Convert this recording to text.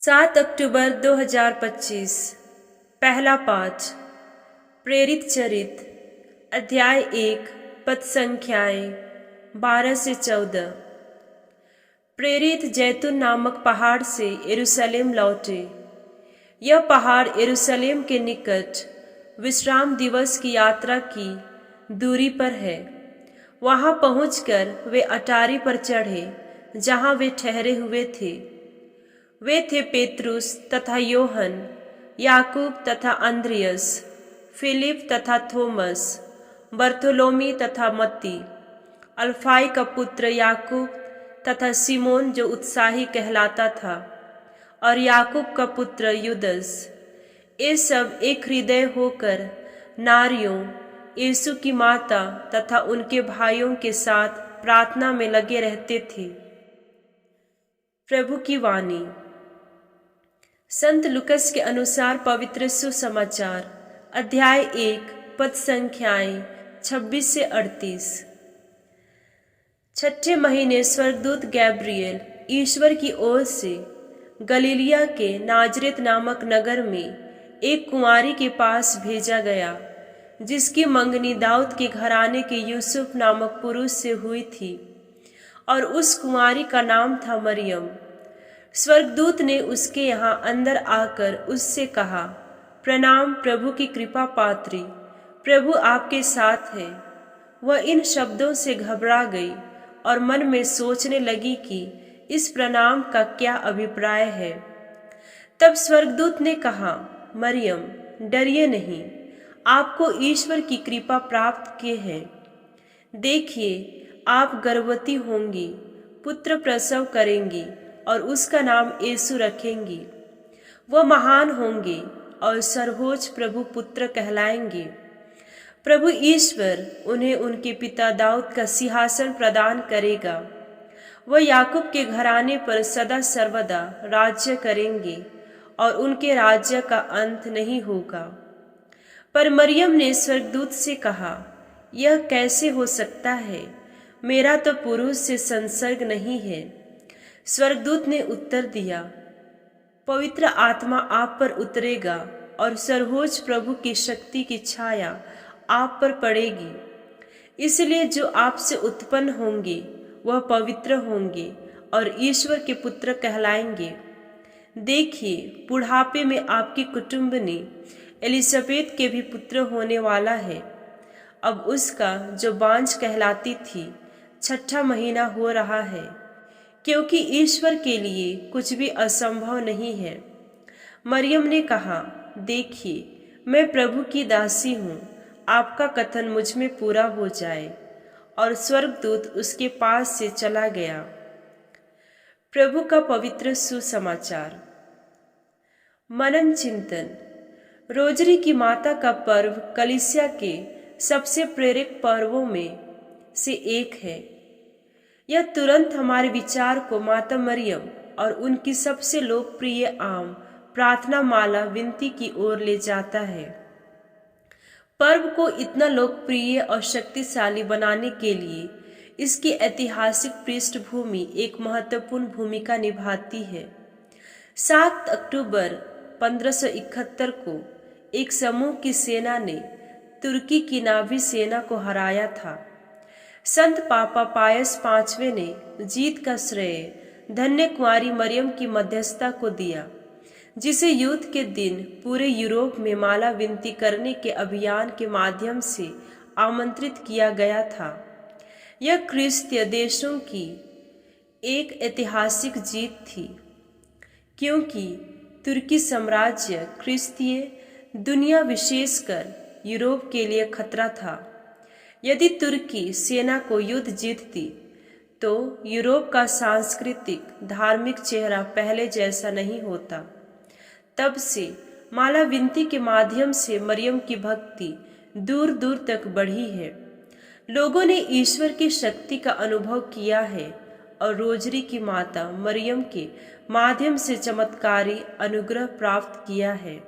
7 अक्टूबर 2025। पहला पाठ। प्रेरित चरित अध्याय 1 पद संख्याएं 12 से 14। प्रेरित जैतून नामक पहाड़ से यरूशलेम लौटे। यह पहाड़ यरूशलेम के निकट विश्राम दिवस की यात्रा की दूरी पर है। वहां पहुंचकर वे अटारी पर चढ़े जहां वे ठहरे हुए थे। वे थे पेतरुस तथा योहन, याकूब तथा अंद्रियस, फिलिप तथा थोमस, बर्थोलोमी तथा मत्ती, अल्फाई का पुत्र याकूब तथा सिमोन जो उत्साही कहलाता था, और याकूब का पुत्र युदस। ये सब एक हृदय होकर नारियों, यीशु की माता तथा उनके भाइयों के साथ प्रार्थना में लगे रहते थे। प्रभु की वाणी। संत लुकस के अनुसार पवित्र सुसमाचार अध्याय 1 पद संख्याएं 26 से 38। छठे महीने स्वर्गदूत गैब्रियल ईश्वर की ओर से गलीलिया के नाजरेत नामक नगर में एक कुंवारी के पास भेजा गया, जिसकी मंगनी दाऊद के घराने के यूसुफ नामक पुरुष से हुई थी, और उस कुंवारी का नाम था मरियम। स्वर्गदूत ने उसके यहाँ अंदर आकर उससे कहा, प्रणाम प्रभु की कृपा पात्री, प्रभु आपके साथ है। वह इन शब्दों से घबरा गई और मन में सोचने लगी कि इस प्रणाम का क्या अभिप्राय है। तब स्वर्गदूत ने कहा, मरियम डरिए नहीं, आपको ईश्वर की कृपा प्राप्त की है। देखिए, आप गर्भवती होंगी, पुत्र प्रसव करेंगी और उसका नाम यीशु रखेंगी। वह महान होंगे और सर्वोच्च प्रभु पुत्र कहलाएंगे। प्रभु ईश्वर उन्हें उनके पिता दाऊद का सिंहासन प्रदान करेगा। वह याकूब के घराने पर सदा सर्वदा राज्य करेंगे और उनके राज्य का अंत नहीं होगा। पर मरियम ने स्वर्गदूत से कहा, यह कैसे हो सकता है? मेरा तो पुरुष से संसर्ग नहीं है। स्वर्गदूत ने उत्तर दिया, पवित्र आत्मा आप पर उतरेगा और सर्वोच्च प्रभु की शक्ति की छाया आप पर पड़ेगी। इसलिए जो आपसे उत्पन्न होंगे वह पवित्र होंगे और ईश्वर के पुत्र कहलाएंगे। देखिए, बुढ़ापे में आपकी कुटुंबनी एलिजाबेत के भी पुत्र होने वाला है। अब उसका जो बांझ कहलाती थी, छठा महीना हो रहा है, क्योंकि ईश्वर के लिए कुछ भी असंभव नहीं है। मरियम ने कहा, देखिए, मैं प्रभु की दासी हूँ, आपका कथन मुझ में पूरा हो जाए। और स्वर्गदूत उसके पास से चला गया। प्रभु का पवित्र सुसमाचार। मनन चिंतन। रोजरी की माता का पर्व कलीसिया के सबसे प्रेरक पर्वों में से एक है। यह तुरंत हमारे विचार को माता मरियम और उनकी सबसे लोकप्रिय आम प्रार्थना माला विनती की ओर ले जाता है। पर्व को इतना लोकप्रिय और शक्तिशाली बनाने के लिए इसकी ऐतिहासिक पृष्ठभूमि एक महत्वपूर्ण भूमिका निभाती है। 7 अक्टूबर 1571 को एक समूह की सेना ने तुर्की की नावी सेना को हराया था। संत पापा पायस पांचवें ने जीत का श्रेय धन्य कुंवारी मरियम की मध्यस्थता को दिया, जिसे युद्ध के दिन पूरे यूरोप में माला विनती करने के अभियान के माध्यम से आमंत्रित किया गया था। यह ख्रिस्तीय देशों की एक ऐतिहासिक जीत थी, क्योंकि तुर्की साम्राज्य ख्रिस्तीय दुनिया विशेषकर यूरोप के लिए खतरा था। यदि तुर्की सेना को युद्ध जीतती तो यूरोप का सांस्कृतिक धार्मिक चेहरा पहले जैसा नहीं होता। तब से माला विनती के माध्यम से मरियम की भक्ति दूर दूर तक बढ़ी है। लोगों ने ईश्वर की शक्ति का अनुभव किया है और रोजरी की माता मरियम के माध्यम से चमत्कारी अनुग्रह प्राप्त किया है।